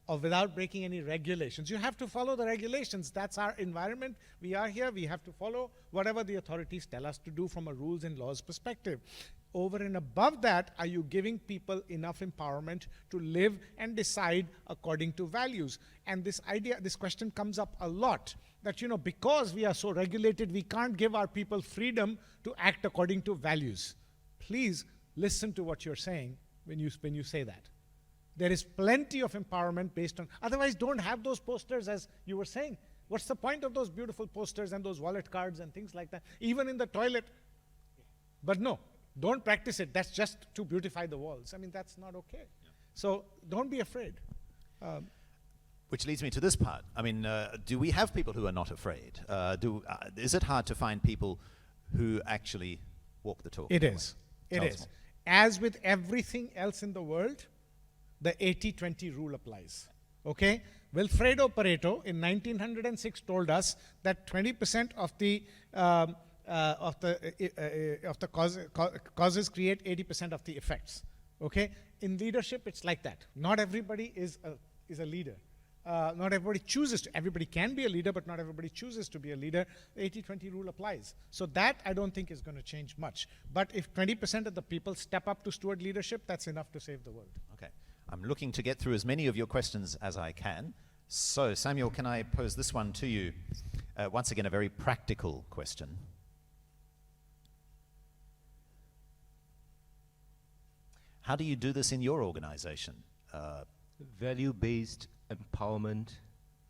or without breaking any regulations. You have to follow the regulations. That's our environment. We are here. We have to follow whatever the authorities tell us to do from a rules and laws perspective. Over and above that, are you giving people enough empowerment to live and decide according to values? And this idea, this question comes up a lot, that, you know, because we are so regulated, we can't give our people freedom to act according to values. Please listen to what you're saying when you say that. There is plenty of empowerment based on, otherwise don't have those posters as you were saying. What's the point of those beautiful posters and those wallet cards and things like that, even in the toilet? But no, don't practice it. That's just to beautify the walls. I mean, that's not okay. Yeah. So don't be afraid. Which leads me to this part. I mean, do we have people who are not afraid? Is it hard to find people who actually walk the talk? It is. It is. As with everything else in the world, the 80-20 rule applies. Okay? Wilfredo Pareto in 1906 told us that 20% of the causes create 80% of the effects. Okay? In leadership, it's like that. Not everybody is a leader. Not everybody chooses to. Everybody can be a leader, but not everybody chooses to be a leader. The 80-20 rule applies. So that I don't think is going to change much. But if 20% of the people step up to steward leadership, that's enough to save the world. Okay. I'm looking to get through as many of your questions as I can. So, Samuel, can I pose this one to you? Once again, a very practical question. How do you do this in your organization? Value-based empowerment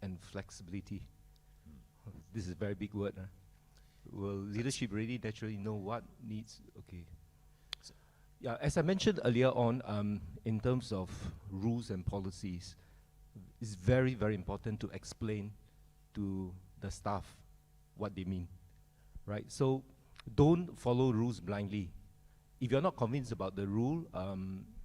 and flexibility. This is a very big word. Huh? Will leadership really naturally know what needs? Okay. Yeah, as I mentioned earlier on, in terms of rules and policies, it's very, very important to explain to the staff what they mean, right? So don't follow rules blindly. If you're not convinced about the rule,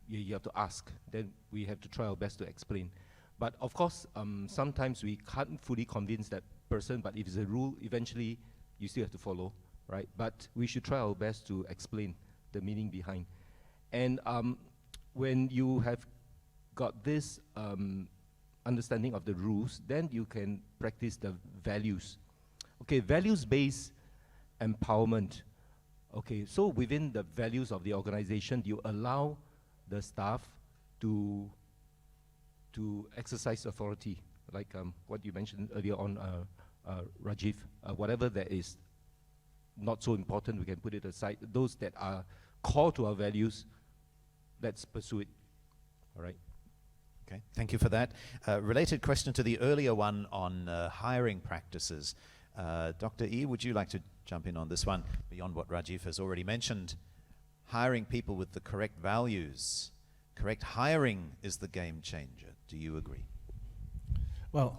you have to ask. Then we have to try our best to explain. But of course, sometimes we can't fully convince that person, but if it's a rule, eventually you still have to follow, right? But we should try our best to explain the meaning behind. And when you have got this understanding of the rules, then you can practice the values. Okay, values-based empowerment. Okay, so within the values of the organization, you allow the staff to exercise authority, like what you mentioned earlier on, Rajiv. Whatever that is not so important, we can put it aside. Those that are core to our values, let's pursue it. All right. Okay, thank you for that. Related question to the earlier one on hiring practices. Dr. E, would you like to jump in on this one, beyond what Rajiv has already mentioned? Hiring people with the correct values. Correct hiring is the game changer. Do you agree? Well,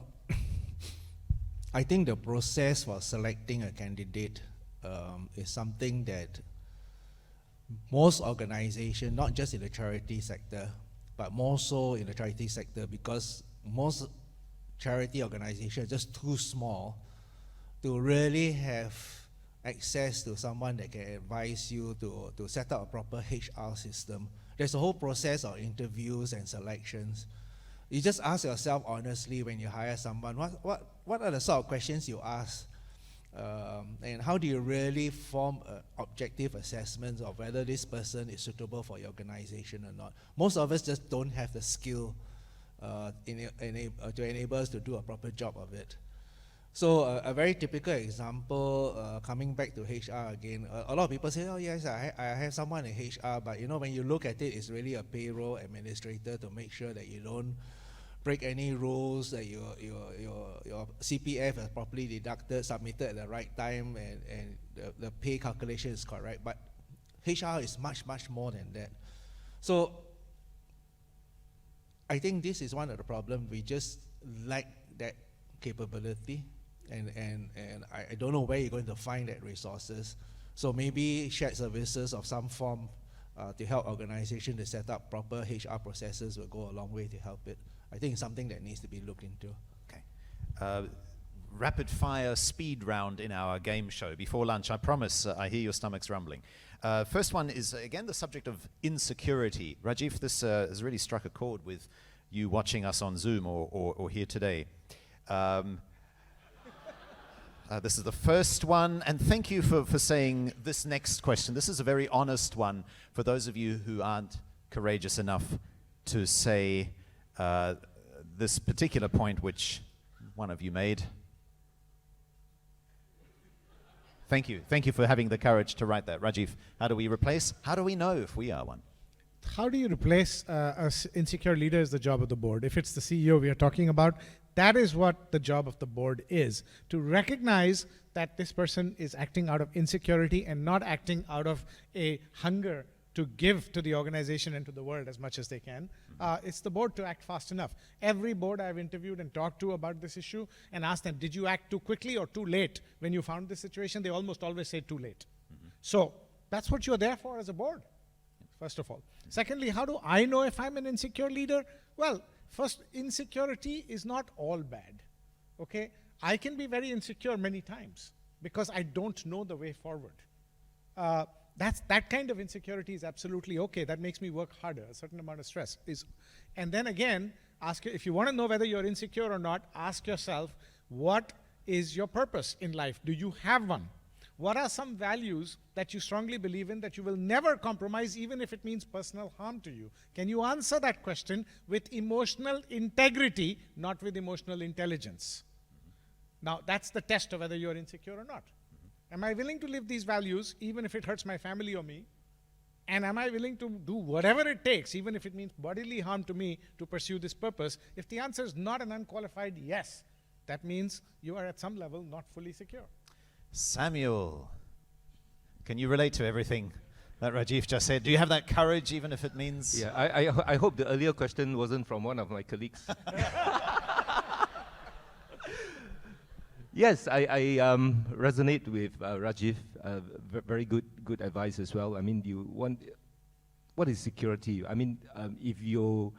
I think the process for selecting a candidate is something that most organizations, not just in the charity sector, but more so in the charity sector, because most charity organizations are just too small to really have access to someone that can advise you to set up a proper HR system. There's a whole process of interviews and selections. You just ask yourself honestly when you hire someone, what are the sort of questions you ask? And how do you really form objective assessments of whether this person is suitable for your organization or not? Most of us just don't have the skill to enable us to do a proper job of it. So a very typical example, coming back to HR again, a lot of people say, oh yes, I have someone in HR, but you know, when you look at it, it's really a payroll administrator to make sure that you don't break any rules, that your CPF is properly deducted, submitted at the right time, and the pay calculation is correct. But HR is much, much more than that. So I think this is one of the problems. We just lack that capability, and I don't know where you're going to find that resources. So maybe shared services of some form to help organizations to set up proper HR processes will go a long way to help it. I think it's something that needs to be looked into. Okay. Rapid fire speed round in our game show. Before lunch, I promise, I hear your stomachs rumbling. First one is, again, the subject of insecurity. Rajiv, this has really struck a chord with you watching us on Zoom or here today. This is the first one, and thank you for saying this next question. This is a very honest one for those of you who aren't courageous enough to say this particular point which one of you made. Thank you. Thank you for having the courage to write that. Rajiv, how do we replace? How do we know if we are one? How do you replace an insecure leader is the job of the board. If it's the CEO we are talking about, that is what the job of the board is, to recognize that this person is acting out of insecurity and not acting out of a hunger to give to the organization and to the world as much as they can. It's the board to act fast enough. Every board I've interviewed and talked to about this issue and asked them, did you act too quickly or too late when you found this situation? They almost always say too late. So that's what you're there for as a board, first of all. Secondly, how do I know if I'm an insecure leader? Well, first, insecurity is not all bad, okay? I can be very insecure many times because I don't know the way forward. That kind of insecurity is absolutely okay. That makes me work harder. A certain amount of stress is, and then again, if you want to know whether you're insecure or not, ask yourself, what is your purpose in life? Do you have one? What are some values that you strongly believe in that you will never compromise, even if it means personal harm to you? Can you answer that question with emotional integrity, not with emotional intelligence? Now, that's the test of whether you're insecure or not. Am I willing to live these values, even if it hurts my family or me? And am I willing to do whatever it takes, even if it means bodily harm to me, to pursue this purpose? If the answer is not an unqualified yes, that means you are at some level not fully secure. Samuel, can you relate to everything that Rajiv just said? Do you have that courage, even if it means... Yeah, I hope the earlier question wasn't from one of my colleagues. Yes, I resonate with Rajiv. Very good advice as well. I mean, what is security? I mean, if you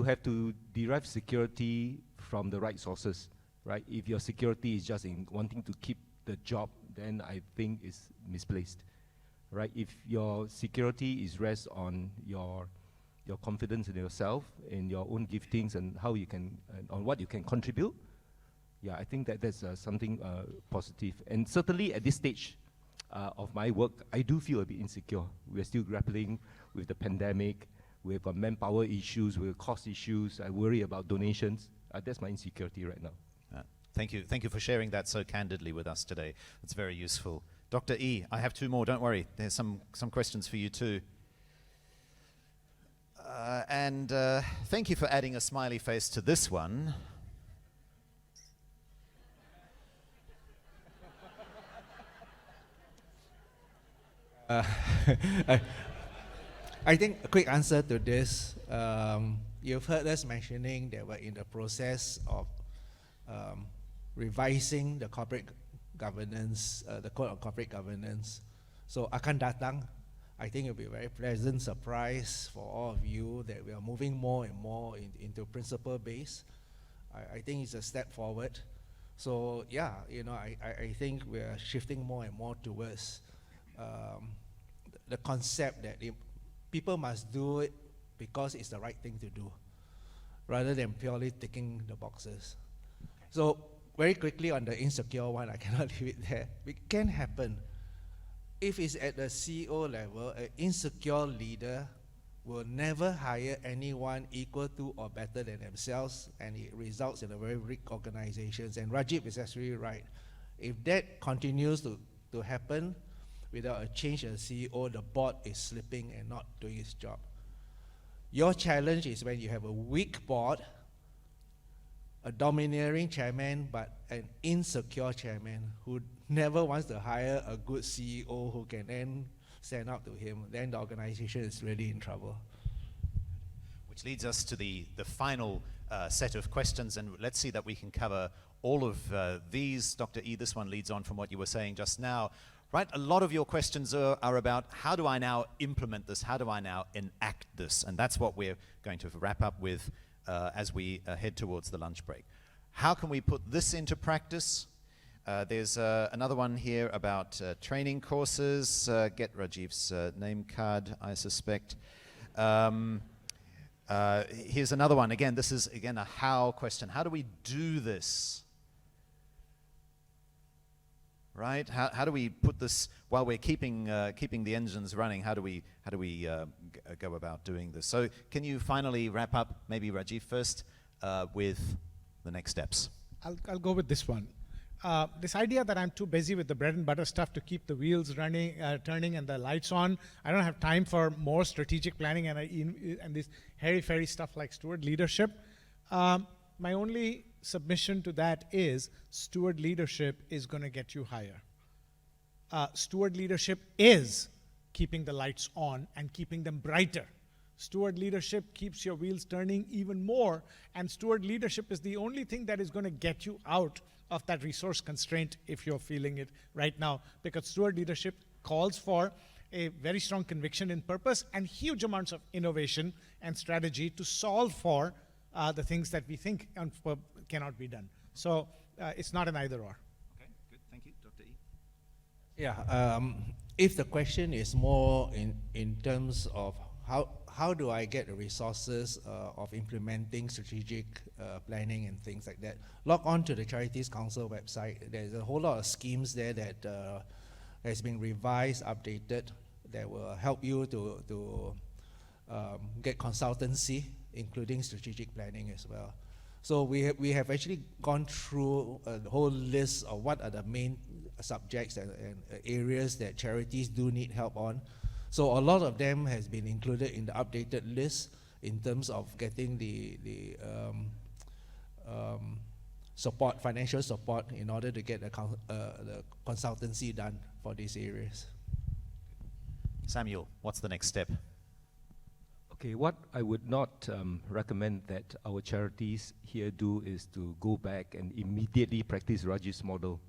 have to derive security from the right sources, right? If your security is just in wanting to keep the job, then I think it's misplaced, right? If your security is rest on your confidence in yourself, in your own giftings, and how you can, on what you can contribute, yeah, I think that's something positive. And certainly at this stage of my work, I do feel a bit insecure. We're still grappling with the pandemic. We've got manpower issues, we've got cost issues. I worry about donations. That's my insecurity right now. Thank you. Thank you for sharing that so candidly with us today. That's very useful. Dr. E, I have two more. Don't worry. There's some questions for you too. And thank you for adding a smiley face to this one. I think a quick answer to this, you've heard us mentioning that we're in the process of revising the corporate governance, the code of corporate governance. So akan datang, I think it'll be a very pleasant surprise for all of you that we are moving more and more into principle based. I think it's a step forward. So yeah, you know, I think we are shifting more and more towards the concept that people must do it because it's the right thing to do, rather than purely ticking the boxes. So very quickly on the insecure one, I cannot leave it there. It can happen. If it's at the CEO level, an insecure leader will never hire anyone equal to or better than themselves, and it results in a very weak organizations. And Rajiv is actually right. If that continues to happen without a change in the CEO, the board is slipping and not doing its job. Your challenge is when you have a weak board a domineering chairman, but an insecure chairman who never wants to hire a good CEO who can then stand up to him, then the organization is really in trouble. Which leads us to the final set of questions, and let's see that we can cover all of these. Dr. E, this one leads on from what you were saying just now. Right, a lot of your questions are about how do I now implement this, how do I now enact this, and that's what we're going to wrap up with as we head towards the lunch break. How can we put this into practice? There's another one here about training courses. Get Rajiv's name card, I suspect. Here's another one. Again, this is, again, a how question. How do we do this? Right? How do we put this while we're keeping the engines running? How do we go about doing this? So, can you finally wrap up, maybe Rajiv first, with the next steps? I'll go with this one. This idea that I'm too busy with the bread and butter stuff to keep the wheels running, turning, and the lights on. I don't have time for more strategic planning and this hairy-fairy stuff like steward leadership. My only submission to that is steward leadership is going to get you higher. Steward leadership is keeping the lights on and keeping them brighter. Steward leadership keeps your wheels turning even more, and steward leadership is the only thing that is going to get you out of that resource constraint if you're feeling it right now, because steward leadership calls for a very strong conviction in purpose and huge amounts of innovation and strategy to solve for the things that we think cannot be done. So it's not an either or. Okay, good. Thank you. Dr. E? Yeah, if the question is more in terms of how do I get the resources of implementing strategic planning and things like that, log on to the Charities Council website. There's a whole lot of schemes there that has been revised, updated, that will help you to get consultancy, including strategic planning as well. So we have actually gone through a whole list of what are the main subjects and areas that charities do need help on. So a lot of them has been included in the updated list in terms of getting the support, financial support, in order to get the consultancy done for these areas. Samuel, what's the next step? Okay, what I would not recommend that our charities here do is to go back and immediately practice Rajiv's model,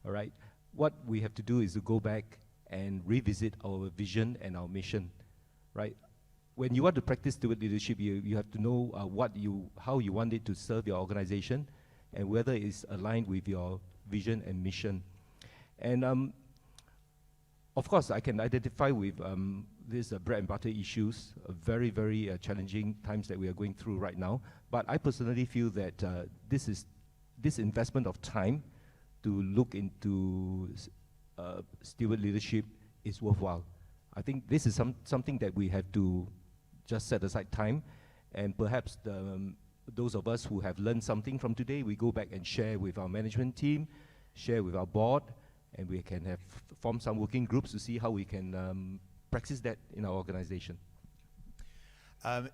all right? What we have to do is to go back and revisit our vision and our mission, right? When you want to practice steward leadership, you have to know how you want it to serve your organization and whether it's aligned with your vision and mission. And of course, I can identify with these bread and butter issues, very, very challenging times that we are going through right now. But I personally feel that this investment of time to look into steward leadership is worthwhile. I think this is something that we have to just set aside time, and perhaps those of us who have learned something from today, we go back and share with our management team, share with our board, and we can have form some working groups to see how we can practice that in our organization.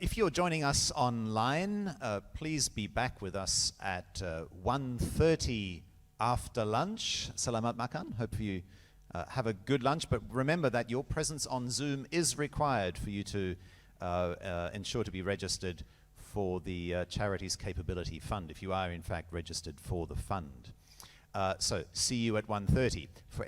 If you're joining us online, please be back with us at 1:30 after lunch. Selamat makan. Hope you have a good lunch, but remember that your presence on Zoom is required for you to ensure to be registered for the Charities Capability Fund, if you are in fact registered for the fund. So see you at 1:30. For